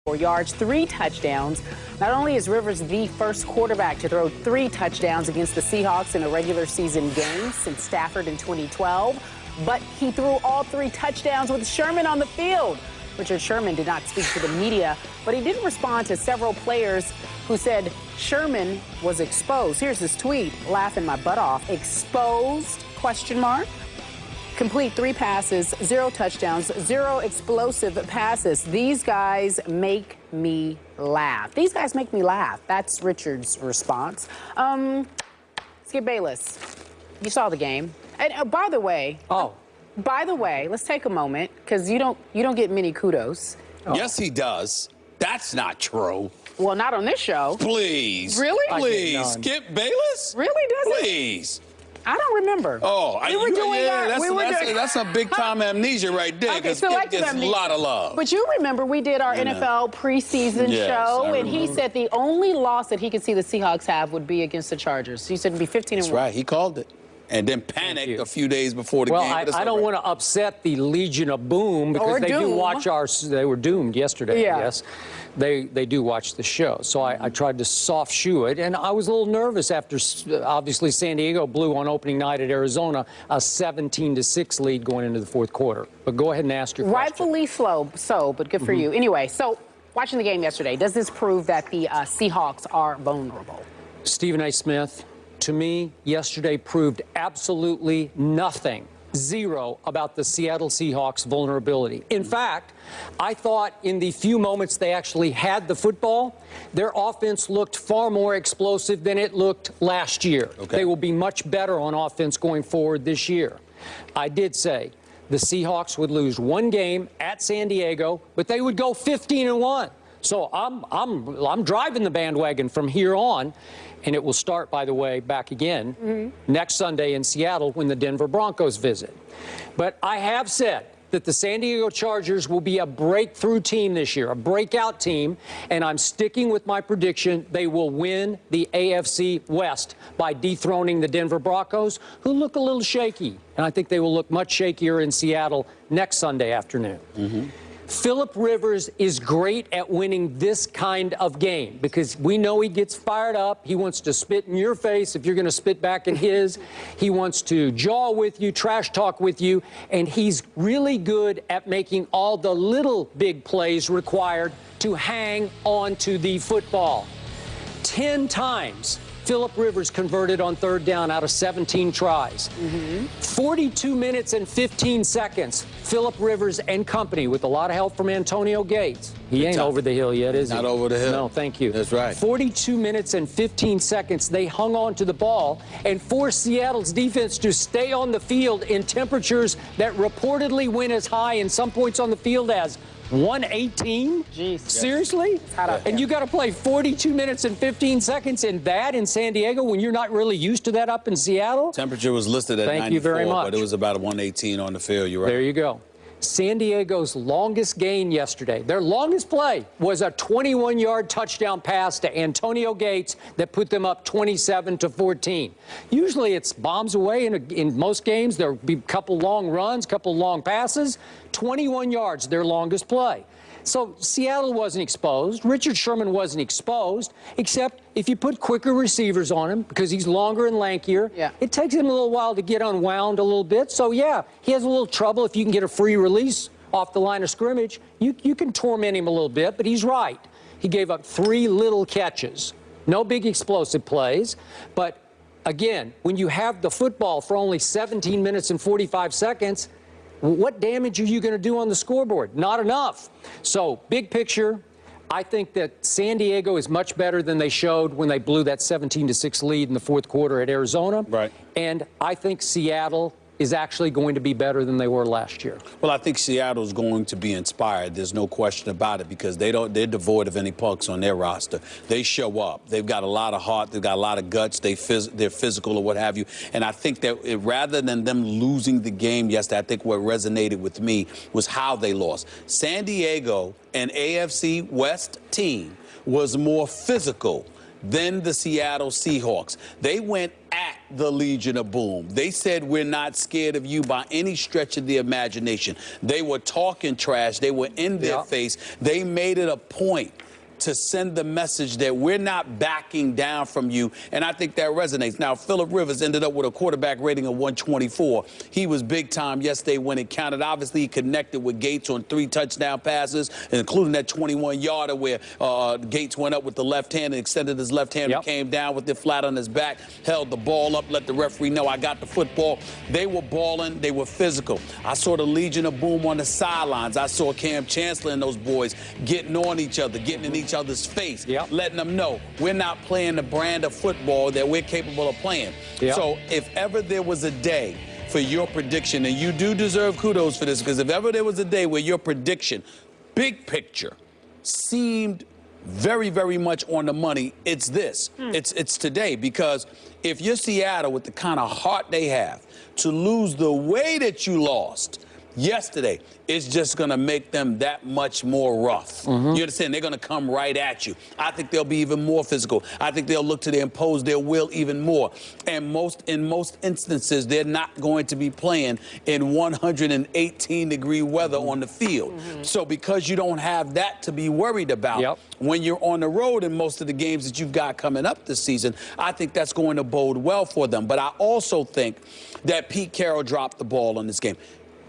yards, 3 touchdowns. Not only is Rivers the first quarterback to throw 3 touchdowns against the Seahawks in a regular season game since Stafford in 2012, but he threw all 3 touchdowns with Sherman on the field. Richard Sherman did not speak to the media, but he did respond to several players who said Sherman was exposed. Here's his tweet, laughing my butt off. Exposed, ? Complete 3 passes, 0 touchdowns, 0 explosive passes. These guys make me laugh. These guys make me laugh. That's Richard's response. Skip Bayless, you saw the game. And by the way, let's take a moment because you don't get many kudos. Yes, he does. That's not true. Well, not on this show. Please. Really? Please. Skip Bayless? Really, does it? Please. I don't remember. That's a big-time amnesia right there, because Skip gets a lot of love. But you remember we did our NFL preseason show, and he said the only loss that he could see the Seahawks have would be against the Chargers. He said it'd be 15-1. That's right. He called it. And then panicked a few days before the game. Well, I don't want to upset the Legion of Boom because they do watch they were doomed yesterday, I guess. They do watch the show. So I tried to soft shoe it. And I was a little nervous after, obviously, San Diego blew on opening night at Arizona, a 17-6 lead going into the fourth quarter. But go ahead and ask your question. Rightfully so, but good for you. Anyway, so watching the game yesterday, does this prove that the Seahawks are vulnerable? Stephen A. Smith, to me, yesterday proved absolutely nothing, 0, about the Seattle Seahawks' vulnerability. In fact, I thought in the few moments they actually had the football, their offense looked far more explosive than it looked last year. They will be much better on offense going forward this year. I did say the Seahawks would lose 1 game at San Diego, but they would go 15-1. So I'm driving the bandwagon from here on, and it will start, by the way, back again next Sunday in Seattle when the Denver Broncos visit. But I have said that the San Diego Chargers will be a breakthrough team this year, a breakout team, and I'm sticking with my prediction they will win the AFC West by dethroning the Denver Broncos, who look a little shaky. And I think they will look much shakier in Seattle next Sunday afternoon. Philip Rivers is great at winning this kind of game because we know he gets fired up. He wants to spit in your face if you're going to spit back in his. He wants to jaw with you, trash talk with you, and he's really good at making all the little big plays required to hang on to the football. 10 times Philip Rivers converted on 3rd down out of 17 tries. 42 minutes and 15 seconds, Philip Rivers and company, with a lot of help from Antonio Gates. He ain't over the hill yet, is he? Not over the hill. No, thank you. That's right. 42 minutes and 15 seconds, they hung on to the ball and forced Seattle's defense to stay on the field in temperatures that reportedly went as high in some points on the field as 118? Jeez. Seriously? And you got to play 42 minutes and 15 seconds in that in San Diego when you're not really used to that up in Seattle? Temperature was listed at 94, Thank you very much. but it was about 118 on the field. You're right. There you go. San Diego's longest gain yesterday, their longest play, was a 21-yard touchdown pass to Antonio Gates that put them up 27-14. Usually it's bombs away in most games. There'll be a couple long runs, couple long passes. 21 yards, their longest play. So Seattle wasn't exposed. Richard Sherman wasn't exposed, except if you put quicker receivers on him because he's longer and lankier. It takes him a little while to get unwound a little bit. So, yeah, he has a little trouble if you can get a free release off the line of scrimmage. You can torment him a little bit, but he's right. He gave up 3 little catches. No big explosive plays. But, again, when you have the football for only 17 minutes and 45 seconds, what damage are you going to do on the scoreboard? Not enough. So, big picture, I think that San Diego is much better than they showed when they blew that 17-6 lead in the fourth quarter at Arizona. Right. And I think Seattle is actually going to be better than they were last year. Well, I think Seattle's going to be inspired. There's no question about it because they're devoid of any punks on their roster. They show up. They've got a lot of heart. They've got a lot of guts. They're physical or what have you. And I think that rather than them losing the game yesterday, I think what resonated with me was how they lost. San Diego, an AFC West team, was more physical then the Seattle Seahawks. They went at the Legion of Boom. They said, we're not scared of you by any stretch of the imagination. They were talking trash. They were in their face. They made it a point to send the message that we're not backing down from you, and I think that resonates. Now, Phillip Rivers ended up with a quarterback rating of 124. He was big time yesterday when it counted. Obviously, he connected with Gates on 3 touchdown passes, including that 21-yarder where Gates went up with the left hand and extended his left hand and came down with it flat on his back, held the ball up, let the referee know I got the football. They were balling. They were physical. I saw the Legion of Boom on the sidelines. I saw Cam Chancellor and those boys getting on each other, getting in each other's face, letting them know we're not playing the brand of football that we're capable of playing. So if ever there was a day for your prediction, and you do deserve kudos for this, because if ever there was a day where your prediction, big picture, seemed very, very much on the money, it's this. It's today, because if you're Seattle with the kind of heart they have to lose the way that you lost yesterday, it's just going to make them that much more rough. You understand? They're going to come right at you. I think they'll be even more physical. I think they'll look to impose their will even more. And in most instances, they're not going to be playing in 118-degree weather on the field. So because you don't have that to be worried about when you're on the road in most of the games that you've got coming up this season, I think that's going to bode well for them. But I also think that Pete Carroll dropped the ball on this game.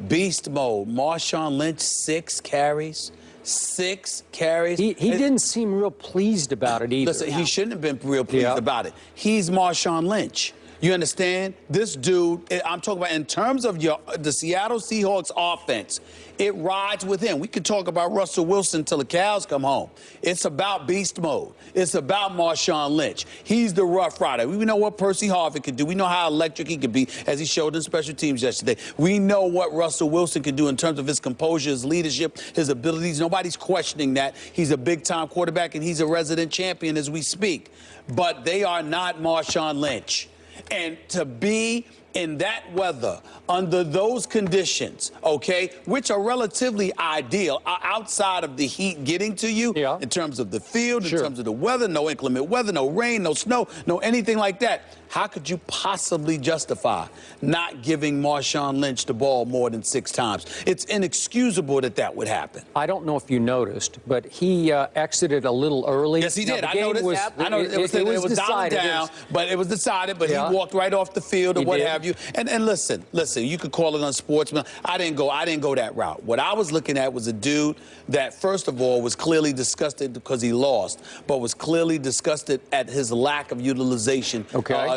Beast mode. Marshawn Lynch, 6 carries. 6 carries. He didn't seem real pleased about it either. Listen, he shouldn't have been real pleased about it. He's Marshawn Lynch. You understand? This dude, I'm talking about in terms of the Seattle Seahawks offense, it rides with him. We could talk about Russell Wilson till the cows come home. It's about beast mode. It's about Marshawn Lynch. He's the Rough Rider. We know what Percy Harvin can do. We know how electric he could be, as he showed in special teams yesterday. We know what Russell Wilson can do in terms of his composure, his leadership, his abilities. Nobody's questioning that. He's a big-time quarterback, and he's a resident champion as we speak. But they are not Marshawn Lynch. And to be in that weather, under those conditions, okay, which are relatively ideal outside of the heat getting to you in terms of the field, in terms of the weather, no inclement weather, no rain, no snow, no anything like that. How could you possibly justify not giving Marshawn Lynch the ball more than 6 times? It's inexcusable that that would happen. I don't know if you noticed, but he exited a little early. Yes, he did. I noticed. I know it was decided down, but it was decided. But he walked right off the field or what have you. And listen, you could call it unsportsmanlike. I didn't go that route. What I was looking at was a dude that, first of all, was clearly disgusted because he lost, but was clearly disgusted at his lack of utilization.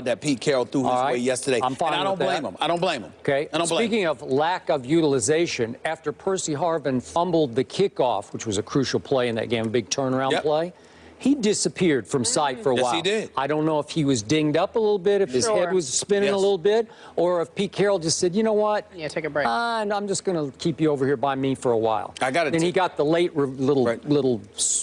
That Pete Carroll threw his way yesterday. I'm fine and I don't blame him. I don't blame him. Okay. Speaking of lack of utilization, after Percy Harvin fumbled the kickoff, which was a crucial play in that game, a big turnaround play, he disappeared from sight for a while. Yes, he did. I don't know if he was dinged up a little bit, if his head was spinning a little bit, or if Pete Carroll just said, you know what? Yeah, take a break. And I'm just going to keep you over here by me for a while. I got it. And he got the late little,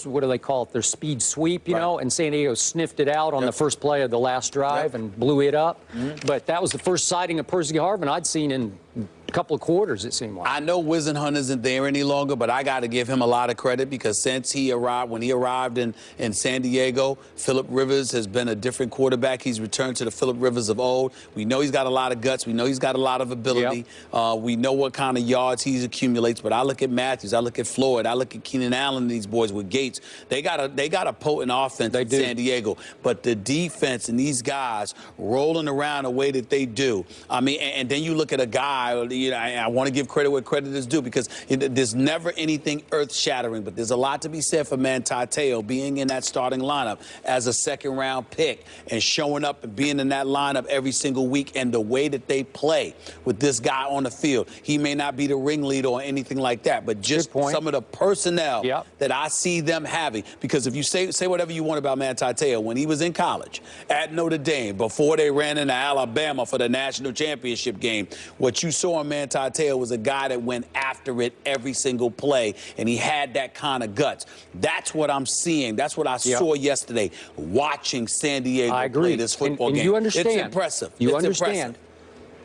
what do they call it, their speed sweep, you know, and San Diego sniffed it out on the first play of the last drive and blew it up. But that was the first sighting of Percy Harvin I'd seen in a couple of quarters, it seemed like. I know Wisenhunt isn't there any longer, but I got to give him a lot of credit because since when he arrived in San Diego, Phillip Rivers has been a different quarterback. He's returned to the Phillip Rivers of old. We know he's got a lot of guts. We know he's got a lot of ability. We know what kind of yards he accumulates. But I look at Matthews, I look at Floyd, I look at Keenan Allen, these boys with Gates. They got a potent offense in San Diego. But the defense and these guys rolling around the way that they do. I mean, and then you look at a guy. I want to give credit where credit is due because there's never anything earth-shattering, but there's a lot to be said for Manti Te'o being in that starting lineup as a second-round pick and showing up and being in that lineup every single week and the way that they play with this guy on the field. He may not be the ringleader or anything like that, but just some of the personnel that I see them having. Because if you say whatever you want about Manti Te'o, when he was in college at Notre Dame, before they ran into Alabama for the national championship game, what you saw in Manti Te'o was a guy that went after it every single play, and he had that kind of guts. That's what I'm seeing. That's what I saw yesterday, watching San Diego play this football game. You understand. It's impressive. You understand.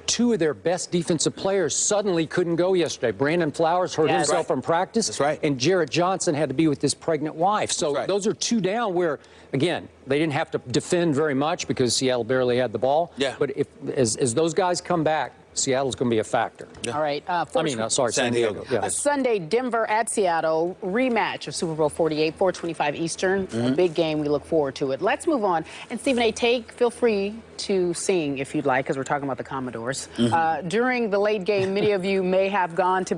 two of their best defensive players suddenly couldn't go yesterday. Brandon Flowers hurt himself in practice. That's right. And Jarrett Johnson had to be with his pregnant wife. So those are two down where, again, they didn't have to defend very much because Seattle barely had the ball. Yeah. But as those guys come back, Seattle's going to be a factor. Yeah. All right. Sorry, San Diego. Yeah. Sunday, Denver at Seattle, rematch of Super Bowl 48, 4:25 Eastern. A big game. We look forward to it. Let's move on. And Stephen A. Feel free to sing if you'd like, because we're talking about the Commodores. During the late game, many of you may have gone to